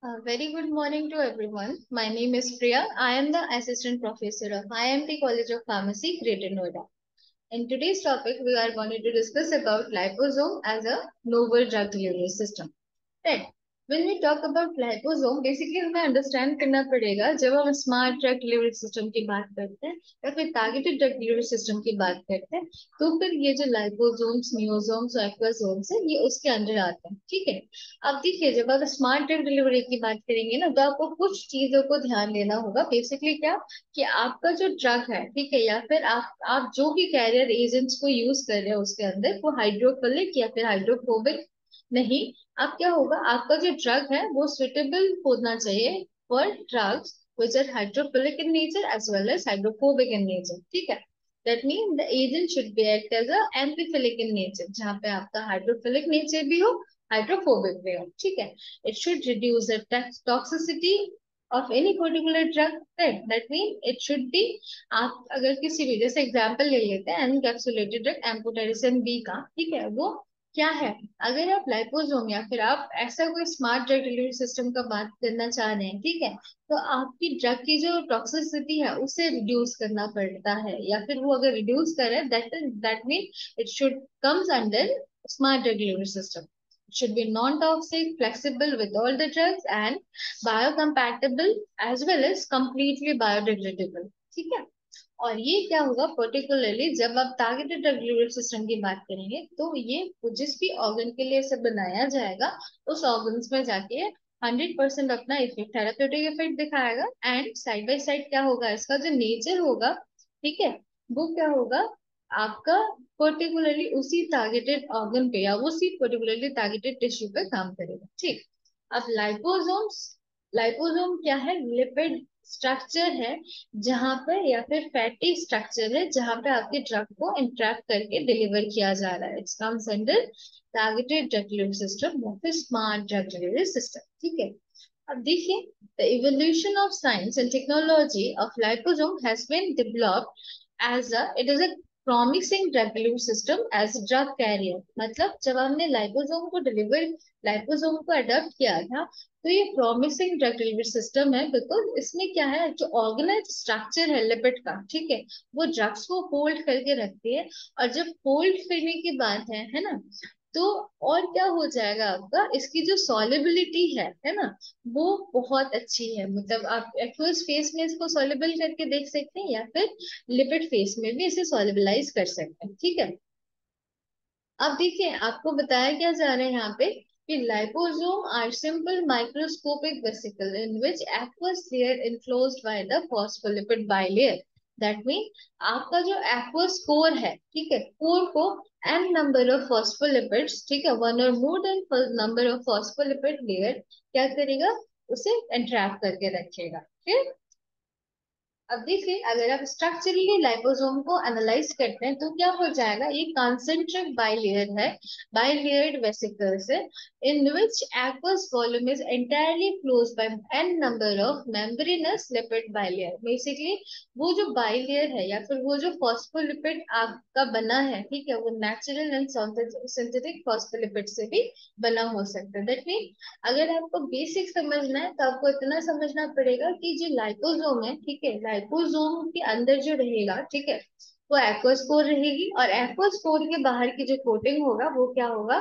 Very good morning to everyone. My name is Priya. I am the Assistant Professor of IMT College of Pharmacy, Greater Noida. In today's topic, we are going to discuss about liposome as a novel drug delivery system. Right. When we talk about liposome, basically हमें understand करना पड़ेगा जब हम smart drug delivery system की बात करते हैं या फिर टारगेटेड ड्रग डिलीवरी सिस्टम की बात करते हैं तो फिर ये जो लाइपोसोम्स नियोसोम्स और एक्वासोम्स है ये उसके अंदर आते हैं। ठीक है। अब देखिए जब आप स्मार्ट ड्रग डिलीवरी की बात करेंगे ना तो आपको कुछ चीजों को ध्यान देना होगा। बेसिकली क्या कि आपका जो ड्रग है, ठीक है, या फिर आप जो भी कैरियर एजेंट्स को यूज कर रहे हो उसके अंदर वो हाइड्रोफिलिक या फिर हाइड्रोफोबिक नहीं। अब क्या होगा, आपका जो ड्रग है वो सुटेबल होना चाहिए for drugs which are hydrophilic in nature as well as hydrophobic in nature। ठीक है। that means the agent should be act as a amphiphilic in nature, जहाँ पे आपका हाइड्रोफिलिक नेचर भी हो हाइड्रोफोबिक भी हो। ठीक है। it should reduce the toxicity of any particular drug, right? that means it should be, आप अगर किसी भी जैसे एग्जांपल ले लेते हैं एनकैप्सुलेटेड ड्रग एम्फोटेरिसिन बी का, ठीक है, वो क्या है। अगर आप लाइपोसोम या फिर आप ऐसा कोई स्मार्ट ड्रग डिलीवरी सिस्टम का बात करना चाह रहे हैं, ठीक है, तो आपकी ड्रग की जो टॉक्सिसिटी है उसे रिड्यूस करना पड़ता है, या फिर वो अगर रिड्यूस करे that mean it should comes under smart drug delivery system. It should be non-toxic, flexible with all the drugs and biocompatible as well as completely biodegradable। ठीक है। और ये क्या होगा पर्टिकुलरली जब आप टारगेटेड ड्रग डिलीवरी सिस्टम की बात करेंगे तो ये जिस भी ऑर्गन के लिए इसे बनाया जाएगा उस ऑर्गन्स में जाके 100% अपना इफेक्ट थेराप्यूटिक इफेक्ट दिखाएगा। एंड साइड बाय साइड क्या होगा, इसका जो नेचर होगा, ठीक है, वो क्या होगा आपका पर्टिकुलरली उसी टारगेटेड ऑर्गन पे या उसी पर्टिकुलरली टारगेटेड टिश्यू पे काम करेगा। ठीक। अब लाइपोसोम्स, लाइपोसोम क्या है, लिपिड स्ट्रक्चर है जहां पे, या फिर फैटी स्ट्रक्चर है जहां पे आपके ड्रग को इंट्रैक्ट करके डिलीवर किया जा रहा है। It's comes under targeted drug delivery system या फिर स्मार्ट ड्रग डिलीवरी सिस्टम। ठीक है। अब देखिए the evolution of science and technology of liposome has been developed as a it is a promising drug delivery system as a drug carrier। मतलब जब हमने liposome को डिलीवर, लाइपोसोम को adopt किया था तो ये प्रॉमिसिंग ड्रग डिलीवरी सिस्टम है बिकॉज इसमें क्या है, जो ऑर्गेनाइज स्ट्रक्चर है लिपिड का, ठीक है, वो ड्रग्स को होल्ड करके रखती है। और जब होल्ड करने की बात है ना, तो और क्या हो जाएगा आपका, इसकी जो सॉलिबिलिटी है ना, वो बहुत अच्छी है। मतलब आप एक्वस फेस में इसको सॉलिबल करके देख सकते हैं या फिर लिपिड फेस में भी इसे सॉलिबलाइज कर सकते हैं। ठीक है। अब देखिए आपको बताया क्या जा रहा है यहाँ पे कि liposome are simple microscopic vesicle in which aqueous layer enclosed by the phospholipid bilayer. That mean आपका जो एक्वस कोर है, ठीक है, कोर को एन नंबर ऑफ फॉस्फोलिपिड्स, ठीक है, वन और more than number of phospholipid layer क्या करेगा, उसे इंट्रैप करके रखेगा। ठीक। अब देखिए अगर आप स्ट्रक्चरली लाइपोसोम को एनालाइज करते हैं तो क्या हो जाएगा, ये कॉन्सेंट्रिक बाइलेयर है, बाइलेयर्ड वेसिकल्स है in which aqueous volume is entirely closed by an number of membranous lipid bilayer. Basically वो जो बाइलेयर है या फिर वो जो फॉस्फोलिपिड आपका बना है, ठीक है, वो नेचुरल एंड सिंथेटिक फॉस्फोलिपिड से भी बना हो सकता है। दैट मीन अगर आपको बेसिक समझना है तो आपको इतना समझना पड़ेगा कि जो लाइपोसोम है, ठीक है, लाइपोसोम के अंदर जो रहेगा, ठीक है, वो एक्वास्पोर रहेगी और एक्वास्पोर के बाहर की जो कोटिंग होगा वो क्या होगा,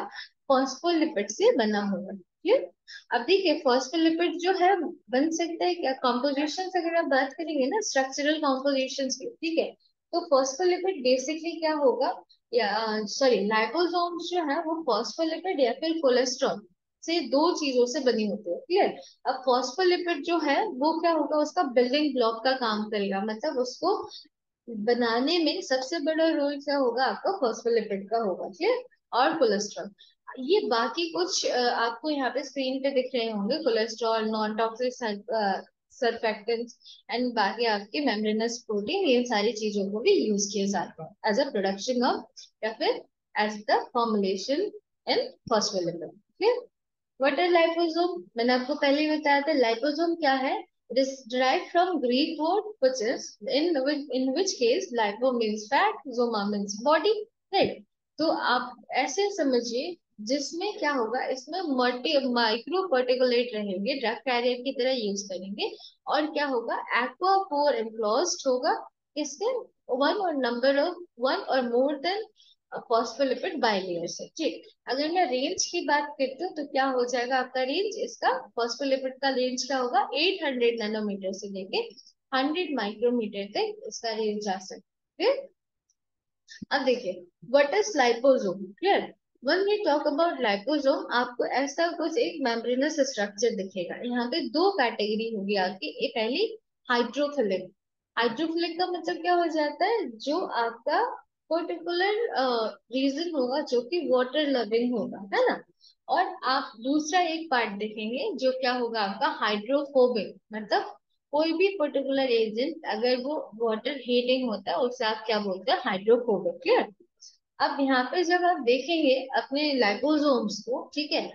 फॉस्फोलिपिड से बना होगा। क्लियर। अब देखिए फॉस्फोलिपिड जो है बन सकता है क्या, कॉम्पोजिशन अगर आप बात करेंगे ना स्ट्रक्चरल कॉम्पोजिशन की, ठीक है, तो फॉस्फोलिपिड बेसिकली क्या होगा, या सॉरी लाइपोसोम्स जो है वो फॉस्फोलिपिड या फिर कोलेस्ट्रॉल से दो चीजों से बनी होती है। क्लियर। अब फॉस्फोलिपिड जो है वो क्या होगा, उसका बिल्डिंग ब्लॉक का काम करेगा, मतलब उसको बनाने में सबसे बड़ा रोल क्या होगा आपका, फॉस्फोलिपिड का होगा। क्लियर। और कोलेस्ट्रॉल, ये बाकी कुछ आपको यहाँ पे स्क्रीन पे दिख रहे होंगे, cholesterol, non toxic surfactants and बाकी आपके मेम्ब्रेनस प्रोटीन, ये सारी चीजों को भी यूज किए जाते हैं एज अ प्रोडक्शन ऑफ या फिर as the formulation in phospholipid. What is liposome, मैंने आपको पहले ही बताया था लाइपोसोम क्या है। It is derived from Greek word which is in which case lipo means fat, zoma means body, right? तो आप ऐसे समझिए जिसमें क्या होगा, इसमें मल्टी माइक्रो पार्टिकुलेट रहेंगे, ड्रग कैरियर की तरह यूज करेंगे। और क्या होगा, एक्वा पोर एनक्लोज्ड होगा, इसके वन और नंबर ऑफ वन और मोर देन फॉस्फोलिपिड बाइलेयर से। ठीक, अगर मैं रेंज की बात करती हूँ तो क्या हो जाएगा आपका रेंज, इसका फॉस्फोलिपिड का रेंज क्या होगा, 800 नैनोमीटर से लेके 100 माइक्रोमीटर तक इसका रेंज जा सकता है। अब देखिए, what is liposome, clear. When we talk about liposome, आपको ऐसा कुछ एक मेम्ब्रेनस स्ट्रक्चर दिखेगा। यहाँ पे दो कैटेगरी होगी आपकी, ये पहली हाइड्रोफिलिक। हाइड्रोफिलिक का मतलब क्या हो जाता है, जो आपका पर्टिकुलर रीजन होगा जो कि वाटर लविंग होगा, है ना। और आप दूसरा एक पार्ट देखेंगे जो क्या होगा आपका हाइड्रोफोबिक, मतलब कोई भी पर्टिकुलर एजेंट अगर वो वाटर हीटिंग होता है उसे आप क्या बोलते हैं, हाइड्रोफोबिक, क्लियर। अब यहाँ पे जब आप देखेंगे अपने लाइपोसोम्स को, ठीक है,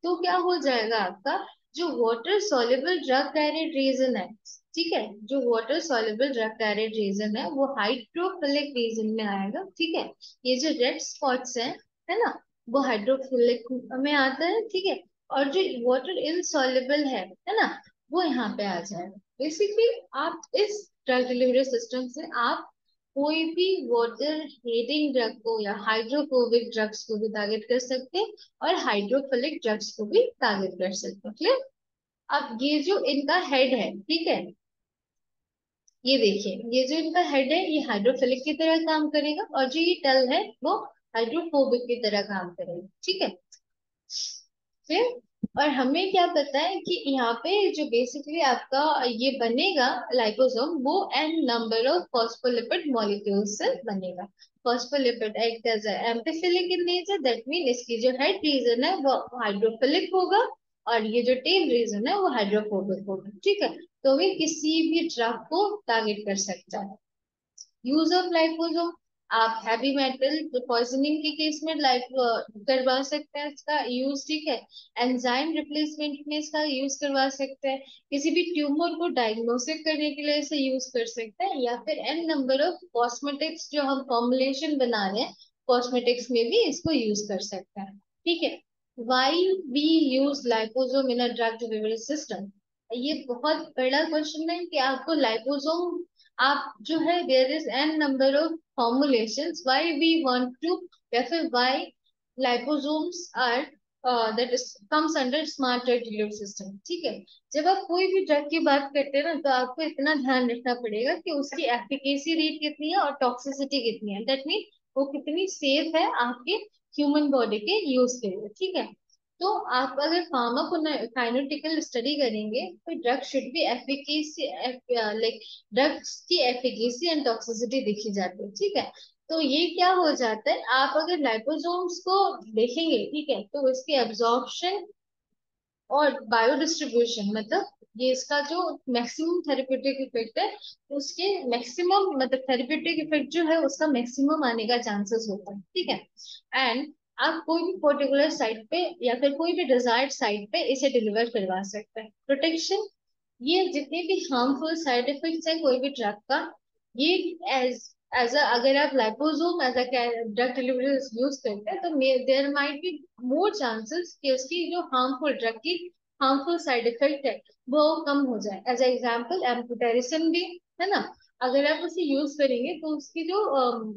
तो क्या हो जाएगा आपका, जो water soluble drug carrier region है, ठीक है, जो water soluble drug carrier region है वो हाइड्रोफिलिक रीजन में आएगा, ठीक है। ये जो रेड स्पॉट्स है ना, वो हाइड्रोफिलिक में आता है, ठीक है। और जो वाटर इनसॉल्युबल है ना, वो यहाँ पे आ जाएगा। बेसिकली आप इस ड्रग डिलीवरी सिस्टम से आप कोई भी वाटर हेटिंग ड्रग को या हाइड्रोफोबिक ड्रग्स को भी टारगेट कर सकते हैं, और हाइड्रोफिलिक ड्रग्स को भी टारगेट कर सकते हैं, क्लियर। अब ये जो इनका हेड है, ठीक है, ये देखिए, ये जो इनका हेड है ये हाइड्रोफिलिक की तरह काम करेगा, और जो ये टेल है वो हाइड्रोफोबिक की तरह काम करेगा, ठीक है। फिर और हमें क्या पता है कि यहाँ पे जो बेसिकली आपका ये बनेगा लाइपोसोम, वो n number of phospholipid molecules से बनेगा। Phospholipid act as amphiphilic in nature, that mean इसकी जो हेड रीजन है वो हाइड्रोफिलिक होगा, और ये जो टेल रीजन है वो हाइड्रोफोबिक होगा, ठीक है। तो वे किसी भी ड्रग को टारगेट कर सकता है। यूज ऑफ लाइपोसोम, आप हैवी मेटल पॉइजनिंग के केस में लाइफ करवा सकते हैं इसका यूज, ठीक है। एंजाइम रिप्लेसमेंट में इसका यूज करवा सकते हैं, किसी भी ट्यूमर को डायग्नोसिस करने के लिए इसे यूज कर सकते हैं, या फिर एन नंबर ऑफ कॉस्मेटिक्स जो हम फॉर्मुलेशन बना रहे हैं, कॉस्मेटिक्स में भी इसको यूज कर सकते हैं, ठीक है। Why we use liposome in a drug delivery system, ये बहुत बड़ा क्वेश्चन है कि आपको लाइपोसोम, आप जो है there is an number of formulations why we want to, या फिर why liposomes are that is comes under smart drug delivery system, ठीक है। जब आप कोई भी ड्रग की बात करते हैं ना, तो आपको इतना ध्यान रखना पड़ेगा कि उसकी एफिकेसी रेट कितनी है और टॉक्सिसिटी कितनी है, दैट मीन वो कितनी सेफ है आपके ह्यूमन बॉडी के यूज के लिए, ठीक है। तो आप अगर फार्माकोकाइनेटिकल स्टडी करेंगे तो drug should be efficacy, like drugs की एफिकेसी एंड टॉक्सिसिटी देखी जाती है, ठीक है। तो ये क्या हो जाता है, आप अगर लाइपोसोम्स को देखेंगे, ठीक है, तो इसके एब्जॉर्प्शन और बायो डिस्ट्रीब्यूशन, मतलब ये इसका जो मैक्सिमम थेरेप्यूटिक इफेक्ट है, उसके मैक्सिमम मतलब थेरेप्यूटिक इफेक्ट जो है उसका मैक्सिमम आने का चांसेस होता है, ठीक है। एंड आप कोई भी पर्टिकुलर साइट पे या फिर कोई भी डिजायर्ड साइट पे इसे डिलीवर करवा सकते हैं। प्रोटेक्शन, ये जितने भी हार्मफुल साइड इफेक्ट्स है कोई भी ड्रग का, ये एज एज अ अगर आप liposome as a drug delivery use करते हैं तो there might be more chances कि उसकी जो हार्मफुल ड्रग की हार्मफुल साइड इफेक्ट है वो कम हो जाए। एज एग्जाम्पल एम्फोटेरिसिन भी, है ना, अगर आप उसे यूज करेंगे तो उसकी जो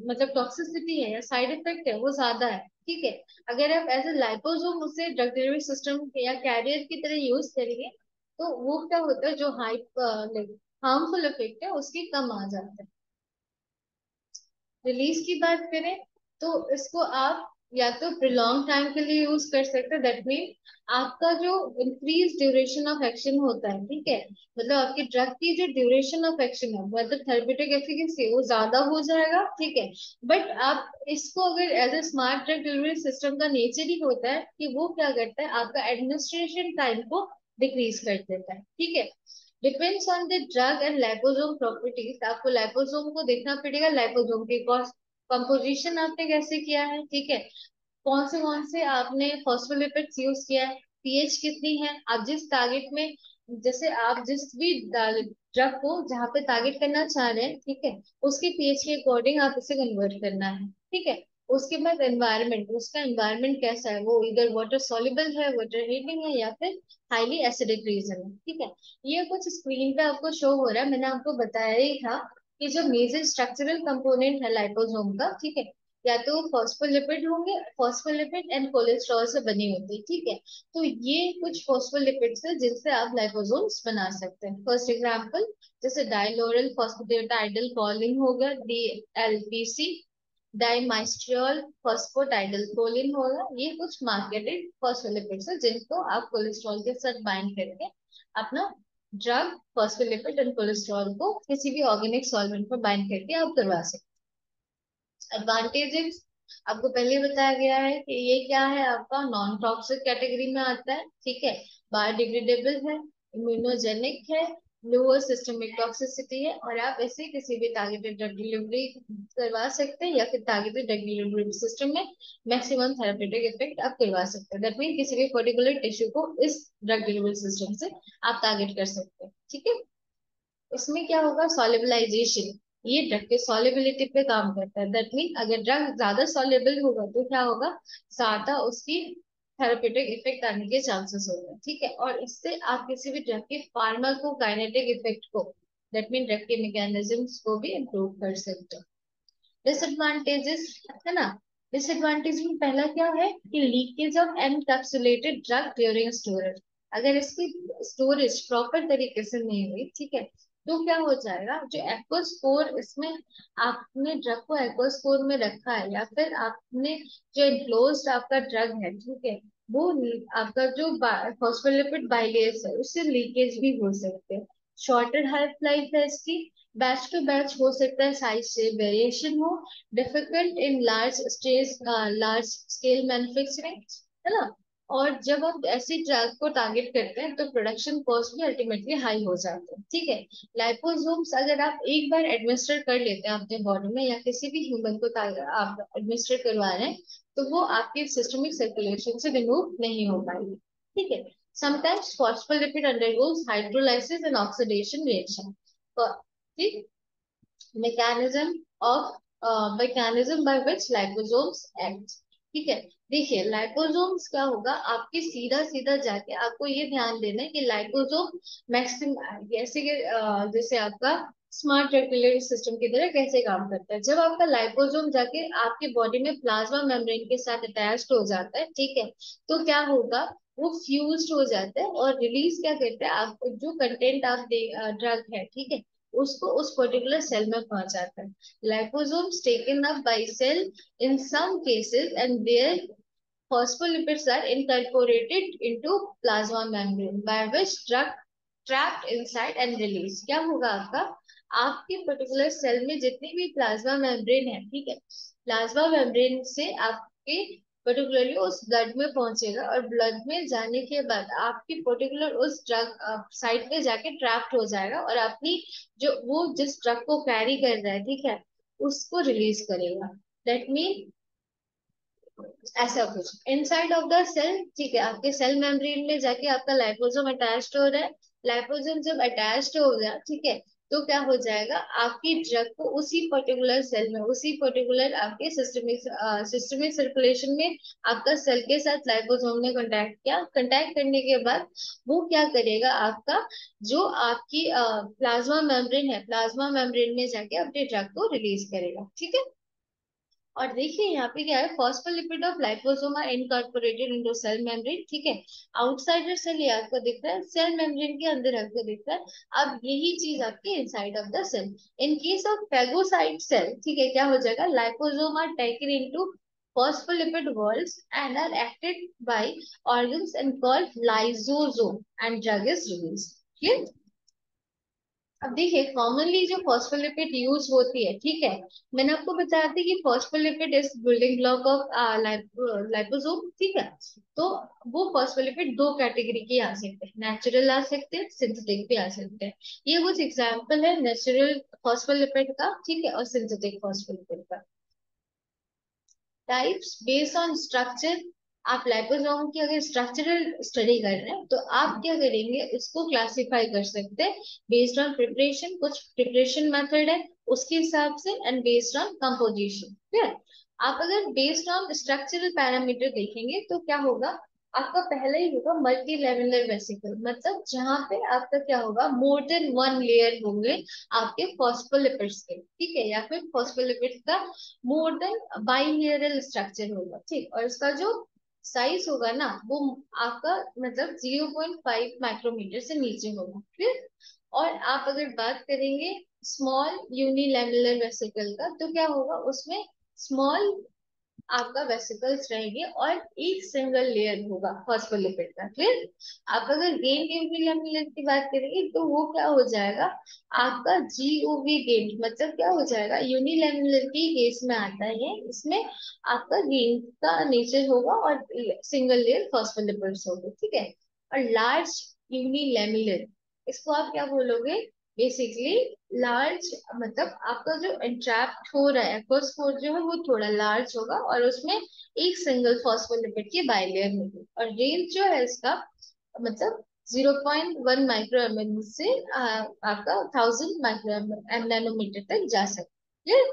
मतलब टॉक्सिसिटी है या साइड इफेक्ट है वो ज्यादा है, ठीक है। अगर आप एज ए लाइपोसोम उसे ड्रग डिलीवरी सिस्टम या कैरियर की तरह यूज करेंगे तो वो क्या होता है, जो हाइप लाइक हार्मफुल इफेक्ट है उसके कम आ जाता है। रिलीज की बात करें तो इसको आप या तो प्रिलॉन्ग टाइम के लिए यूज कर सकते हैं, दैट मीन आपका जो इंक्रीज ड्यूरेशन ऑफ एक्शन होता है, ठीक है, मतलब आपकी ड्रग की जो ड्यूरेशन ऑफ एक्शन है मतलब थेरेप्यूटिक एफिकेसी वो ज्यादा हो जाएगा, ठीक है। बट आप इसको अगर as a smart drug delivery system का नेचर ही होता है कि वो क्या करता है, आपका एडमिनिस्ट्रेशन टाइम को डिक्रीज कर देता है, ठीक है। Depends on the drug and liposome properties, आपको लाइपोसोम को देखना पड़ेगा, लाइपोसोम की कंपोजिशन आपने कैसे किया है, ठीक है, कौन से आपने फॉस्फोलिपिड्स यूज किया है, पीएच कितनी है, आप जिस टारगेट में, जैसे आप जिस भी ड्रग को जहाँ पे टारगेट करना चाह रहे हैं, ठीक है, उसके पीएच के अकॉर्डिंग आप इसे कन्वर्ट करना है, ठीक है। उसके बाद एनवायरनमेंट, उसका एनवायरनमेंट कैसा है, वो इधर वाटर सॉल्युबल है, वाटर हीटिंग है, या फिर हाईली एसिडिक रीजन है। ठीक है, ये कुछ स्क्रीन पे आपको शो हो रहा है, मैंने आपको बताया ही था कि जो मेजर स्ट्रक्चरल कंपोनेंट है लाइपोसोम का, ठीक है, या तो फॉस्फोलिपिड होंगे, फॉस्फोलिपिड एंड कोलेस्ट्रॉल से बनी होती है। ठीक है, तो ये कुछ फॉस्फोलिपिड्स है जिनसे आप लाइपोसोम्स बना सकते हैं। फर्स्ट एग्जांपल जैसे डाइलोरल फॉस्फेटाइडल कॉलिन हो गया, DLPC, डाइमाइस्ट्रियल फॉस्फोटाइडल कोलिन होगा। ये कुछ मार्केटेड फॉस्फोलिपिड्स है जिनको आप कोलेस्ट्रॉल के साथ बाइंड करके अपना ड्रग फॉस्फोलिपिड एंड कोलेस्ट्रॉल को किसी भी ऑर्गेनिक सॉल्वेंट पर बाइंड करके आप करवा सकते हैं। एडवांटेजेस आपको पहले बताया गया है कि ये क्या है, आपका नॉन टॉक्सिक कैटेगरी में आता है। ठीक है, बायोडिग्रेडेबल है, इम्यूनोजेनिक है, लोअर सिस्टमिक टॉक्सिसिटी है, और आप ऐसे किसी भी टारगेटेड ड्रग डिलीवरी करवा सकते हैं, या फिर टारगेटेड ड्रग डिलीवरी सिस्टम में मैक्सिमम थेरेपेटिक इफेक्ट आप करवा सकते हैं। दैट मीन किसी भी पर्टिकुलर टिश्यू को इस ड्रग डिलीवरी सिस्टम से आप टारगेट कर सकते हैं। ठीक है, इसमें क्या होगा, सॉल्युबलाइजेशन, ये ड्रग के सॉल्युबिलिटी पे काम करता है। दैट मीन अगर ड्रग ज्यादा सॉल्युबल होगा तो क्या होगा, ज्यादा उसकी थेरेपेटिक इफेक्ट आने के चांसेस होंगे। ठीक है, और इससे आप किसी भी ड्रग के फार्माकोकाइनेटिक इफेक्ट को, दैट मीन ड्रग के मैकेनिज्म्स को भी इम्प्रूव कर सकते हैं। डिसएडवांटेजेस है ना, डिसएडवांटेज में पहला क्या है कि leakage of encapsulated drug during storage. अगर इसकी स्टोरेज प्रॉपर तरीके से नहीं हुई, ठीक है, तो क्या हो जाएगा, जो एक्वास्पोर इसमें आपने ड्रग को एक्वास्पोर में रखा है, या फिर आपने जो इनक्लोज्ड आपका ड्रग है, ठीक है, वो आपका जो फॉस्फोलिपिड बाइलेस है उससे लीकेज भी हो सकते हैं। शॉर्टर हेल्फ लाइफ है इसकी, बैच टू बैच हो सकता है, साइज से वेरिएशन हो, difficult in large scale manufacturing, है ना। और जब आप ऐसी ड्रग को टारगेट करते हैं तो प्रोडक्शन कॉस्ट भी अल्टीमेटली हाई हो जाते हैं। ठीक है, लाइपोसोम्स अगर आप एक बार एडमिनिस्टर कर लेते हैं अपने बॉडी में, या किसी भी ह्यूमन को आप एडमिनिस्टर करवा रहे हैं, तो वो आपके सिस्टमिक सर्कुलेशन से रिमूव नहीं हो पाएगी। ठीक है, sometimes phospholipid undergoes hydrolysis and oxidation reaction. ठीक, mechanism of mechanism by which liposomes act. ठीक है, देखिए लाइपोसोम्स क्या होगा, आपके सीधा सीधा जाके आपको ये ध्यान देना है कि लाइपोसोम मैक्सिमम जैसे कि जैसे आपका स्मार्ट रेगुलेटरी सिस्टम की तरह कैसे काम करता है। जब आपका लाइपोसोम जाके आपके बॉडी में प्लाज्मा मेम्ब्रेन के साथ अटैच्ड हो जाता है, ठीक है, तो क्या होगा, वो फ्यूज्ड हो जाता है और रिलीज क्या करता है, आप जो कंटेंट आप ड्रग है, ठीक है, उसको उस पर्टिकुलर सेल में पहुंचाता है। Liposomes taken up by cell in some cases, and their phospholipids are incorporated into plasma membrane by which drug trapped inside and released। क्या होगा आपका, आपके पर्टिकुलर सेल में जितनी भी प्लाज्मा मेम्ब्रेन है, ठीक है, प्लाज्मा मेम्ब्रेन से आपके पर्टिकुलरली उस ब्लड में पहुंचेगा, और ब्लड में जाने के बाद आपकी पर्टिकुलर उस ड्रग साइट पे जाके ट्रैप्ड हो जाएगा, और अपनी जो वो जिस ड्रग को कैरी कर रहा है, ठीक है, उसको रिलीज करेगा। दैट मीन ऐसा कुछ इनसाइड ऑफ द सेल, ठीक है, आपके सेल मेम्ब्रेन में जाके आपका लाइपोसोम अटैच्ड हो रहा है। लाइपोसोम जब अटैच्ड हो गया, ठीक है, तो क्या हो जाएगा, आपकी ड्रग को उसी पर्टिकुलर सेल में, उसी पर्टिकुलर आपके सिस्टमिक सर्कुलेशन में आपका सेल के साथ लाइपोसोम ने कांटेक्ट किया। कांटेक्ट करने के बाद वो क्या करेगा, आपका जो आपकी प्लाज्मा मेम्ब्रेन है, प्लाज्मा मेम्ब्रेन में जाके अपने ड्रग को रिलीज करेगा। ठीक है, और देखिए यहाँ पे क्या है, phospholipid of liposome are incorporated into cell membrane. ठीक है, आउटसाइडर सेल ये आपको दिख रहा है, सेल मेम्ब्रेन के अंदर आपको दिख रहा है। अब यही चीज आपकी inside of the cell. In case of phagocyte cell, ठीक है, क्या हो जाएगा, liposome are taken into phospholipid walls and are acted by organs and called lysosome and drug is released। Clear? अब देखिए कॉमनली जो फॉस्फोलिपिड यूज होती है, ठीक है, मैंने आपको बताया था कि phospholipid is building block of liposome. ठीक है, तो वो फॉस्फोलिपिड दो कैटेगरी के आ सकते हैं, नेचुरल आ सकते हैं, सिंथेटिक भी आ सकते हैं। ये कुछ एग्जांपल है नेचुरल फॉस्फोलिपिड का, ठीक है, और सिंथेटिक फॉस्फोलिपिड का। टाइप्स बेस्ड ऑन स्ट्रक्चर, आप लाइपोसोम की अगर स्ट्रक्चरल स्टडी कर रहे हैं तो आप क्या करेंगे, इसको क्लासिफाई कर सकते हैं बेस्ड ऑन प्रिपरेशन, कुछ प्रिपरेशन मेथड है उसके हिसाब से, एंड बेस्ड ऑन कंपोजिशन। ठीक है, आप अगर बेस्ड ऑन स्ट्रक्चरल पैरामीटर देखेंगे तो क्या होगा, आपका पहला ही होगा मल्टी लेवलर वेसिकल, मतलब जहां पे आपका क्या होगा, मोर देन वन लेयर होंगे आपके फॉस्फोलिपिड्स के, ठीक है, या फिर फॉस्फोलिपिड्स का मोर देन बाइलेयरल स्ट्रक्चर होगा, ठीक। और इसका जो साइज होगा ना वो आपका मतलब 0.5 माइक्रोमीटर से नीचे होगा, फिर। और आप अगर बात करेंगे स्मॉल यूनिलेमुलर वेसिकल का, तो क्या होगा उसमें, स्मॉल आपका वेसिकल्स रहेंगे और एक सिंगल लेयर होगा फॉस्फोलिपिड का, फिर। आप अगर गेन यूनिलेमुलर की बात करेंगे तो वो क्या हो जाएगा, आपका जीओवी गेन, मतलब क्या हो जाएगा, यूनिलेमुलर की केस में आता है, इसमें आपका गेन का नेचर होगा और सिंगल लेयर फॉस्फोलिपिड्स होंगे, ठीक है। और लार्ज यूनिलेमुलर, इसको आप क्या बोलोगे, बेसिकली लार्ज, मतलब आपका जो इंट्रैप्ट हो रहा है एक्वास्फोर जो है वो थोड़ा लार्ज होगा और उसमें एक सिंगल फॉस्फोलिपिड की बाइलेयर होगी, और रेंज जो है इसका मतलब 0.1 माइक्रो एम से आपका 1000 माइक्रो एम नैनोमीटर तक जा सकते हैं।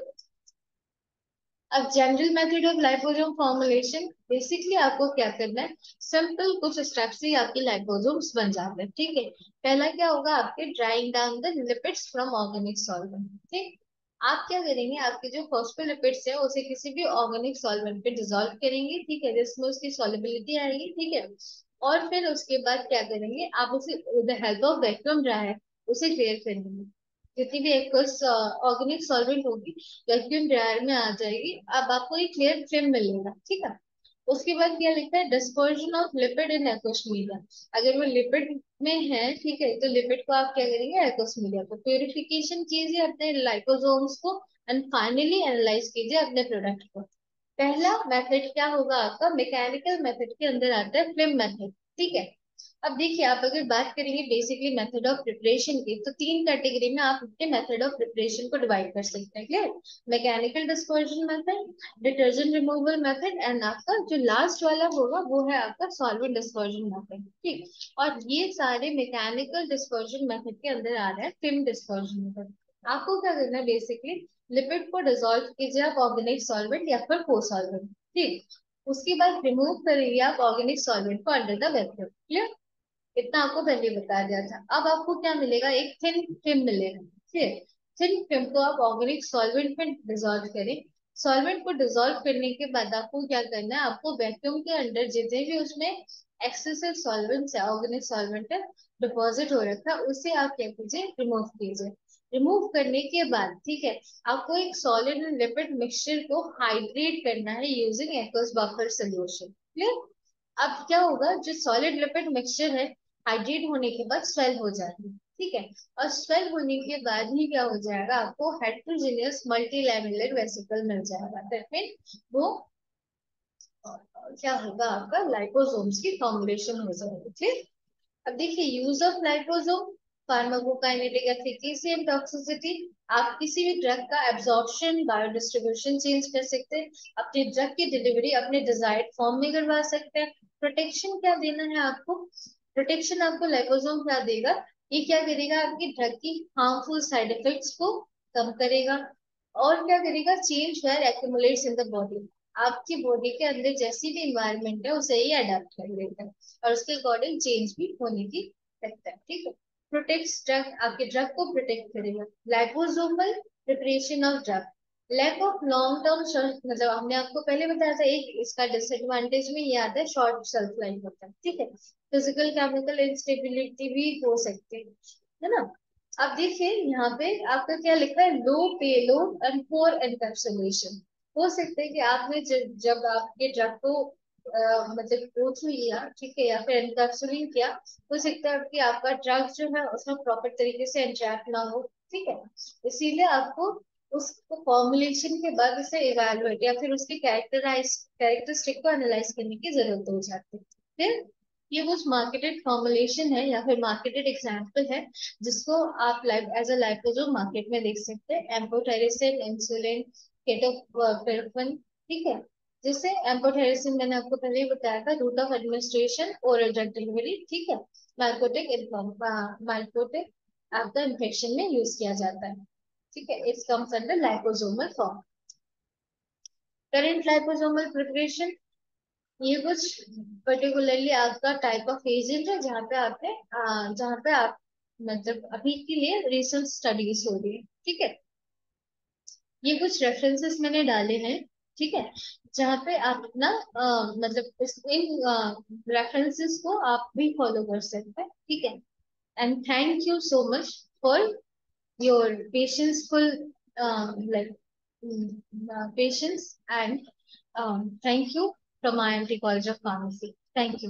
अब general method of liposome formulation, basically आपको क्या करना है, सिंपल कुछ स्टेप्स से आपके लाइपोसोम्स बन जाते हैं, ठीक है। पहला क्या होगा, आपके drawing down the lipids from organic solvent, ठीक। आप क्या करेंगे, आपके जो फॉस्फोलिपिड्स है उसे किसी भी ऑर्गेनिक सॉल्वेंट पे डिसॉल्व करेंगे, ठीक है, जिसमें उसकी सॉल्युबिलिटी आएगी, ठीक है। और फिर उसके बाद क्या करेंगे, आप उसे with the help of vacuum dryer उसे क्लियर करेंगे, जितनी भी एक्वस ऑर्गेनिक सॉल्वेंट होगी वैक्यूम ड्रायर में आ जाएगी, अब आपको एक क्लियर फिल्म मिलेगा, ठीक है। उसके बाद क्या लिखा है, dispersion of lipid in aqueous media, अगर वो लिपिड में है, ठीक है, तो लिपिड को आप क्या करेंगे, एक्वस मीडिया को प्यूरिफिकेशन कीजिए अपने लाइपोसोम्स को, एंड फाइनली एनालाइज कीजिए अपने प्रोडक्ट को। पहला मेथड क्या होगा आपका, मैकेनिकल मेथड के अंदर आता है फिल्म मेथड, ठीक है। अब देखिए, आप अगर बात करेंगे बेसिकली मेथड ऑफ प्रिपरेशन की, तो तीन कैटेगरी में आप अपने मेथड ऑफ प्रिपरेशन को डिवाइड कर सकते हैं, clear. Mechanical dispersion method, detergent removal method, and आपका जो लास्ट वाला होगा वो है आपका सॉल्वेंट डिस्पर्जन मेथड, ठीक। और ये सारे मैकेनिकल डिस्पर्जन मेथड के अंदर आ रहे हैं फिल्म डिस्पर्जन मेथड। आपको क्या करना है, बेसिकली लिपिड को डिसॉल्व कीजिए आप ऑर्गेनिक सॉल्वेंट या फिर को सॉल्वेंट, ठीक। उसके बाद रिमूव करिए आप ऑर्गेनिक सॉल्वेंट को अंडर द वैक्यूम, क्लियर। इतना आपको पहले बता दिया था। अब आपको क्या मिलेगा, एक थिन फिल्म मिलेगा, ठीक। थिन फिल्म को आप ऑर्गेनिक सॉल्वेंट में डिसॉल्व करें। सॉल्वेंट को डिसॉल्व करने के बाद आपको क्या करना है, आपको वैक्यूम के अंदर जितने भी उसमें एक्सेसिव सॉल्वेंट्स है, ऑर्गेनिक सॉल्वेंट है, डिपॉजिट हो रखा है, उसे आप क्या कीजिए, रिमूव कीजिए। रिमूव करने के बाद, ठीक है, आपको एक सॉलिड एंड लिपिड मिक्सचर को हाइड्रेट करना है using aqueous buffer solution, clear. अब क्या होगा, जो सॉलिड लिपिड मिक्सचर है हाइड्रेट होने के बाद स्वेल हो जाएगी, ठीक है। और स्वेल होने के बाद ही क्या हो जाएगा, आपको हेट्रोजीनियस मल्टी लेवलर वेसिकल मिल जाएगा, दैट मीन वो क्या होगा, आपका लाइपोसोम्स की फॉर्मुलेशन हो जाएगी, ठीक। अब देखिए use of liposome, pharmacokinetic efficacy and toxicity, आप किसी भी ड्रग का एब्जॉर्प्शन बायोडिस्ट्रीब्यूशन चेंज कर सकते हैं, अपने ड्रग की डिलीवरी अपने डिजायर्ड फॉर्म में करवा सकते हैं। प्रोटेक्शन क्या देना है आपको, प्रोटेक्शन आपको लाइपोसोम क्या देगा, ये क्या करेगा, आपकी ड्रग की हार्मफुल साइड इफेक्ट्स को कम करेगा। और क्या करेगा, change where accumulates in the body, आपकी बॉडी के अंदर जैसी भी इन्वायरमेंट है उसे ही अडेप्ट कर लेता है और उसके अकॉर्डिंग चेंज भी होने की सकता है, ठीक है। प्रोटेक्ट ड्रग, आपके ड्रग को प्रोटेक्ट करेगा। Liposomal preparation of drug, lack of long term, मतलब हमने आपको पहले बताया था, एक इसका डिसएडवांटेज में ये आता है, शॉर्ट शेल्फ लाइफ होता है, ठीक है। फिजिकल केमिकल इंस्टेबिलिटी भी हो सकती है ना। अब देखिए यहाँ पे आपका क्या लिखा है, लो पेलोड एंड पोर एनकैप्सुलेशन। हो सकता है कि आपने जब आपके ड्रग को मतलब गो थ्रू लिया, ठीक है, या फिर एनकैप्सुलिंग किया, हो सकता है कि आपका ड्रग जो है उसमें प्रॉपर तरीके से एंट्रैप ना हो, ठीक है। इसीलिए आपको उसको फॉर्मुलेशन के बाद उसे इवेलुएट या फिर उसके कैरेक्टरिस्टिक को एनालाइज करने की जरूरत हो जाती है, फिर। ये कुछ मार्केटेड फॉर्मुलेशन है या फिर मार्केटेड एग्जाम्पल है जिसको आप एज अ लाइपोसोम मार्केट में देख सकते हैं, एम्फोटेरिसिन, इंसुलिन, केटोफेरेफिन, ठीक है। जैसे एम्फोटेरिसिन मैंने आपको पहले ही बताया था, route of administration oral drug delivery, ठीक है। मार्कोटिक आपका इन्फेक्शन में यूज किया जाता है, ठीक है, it's comes under liposomal form. Current liposomal preparation, ये कुछ पर्टिकुलरली आपका टाइप ऑफ एजेंट है जहाँ पे आप मतलब अभी के लिए रिसर्च स्टडीज हो रही है, ठीक है। ये कुछ रेफरेंसेस मैंने डाले हैं, ठीक है, जहाँ पे आप अपना मतलब इन रेफरेंसेस को आप भी फॉलो कर सकते हैं, ठीक है। And thank you so much for your patienceful like patience, and thank you from IMT College of Pharmacy. Thank you.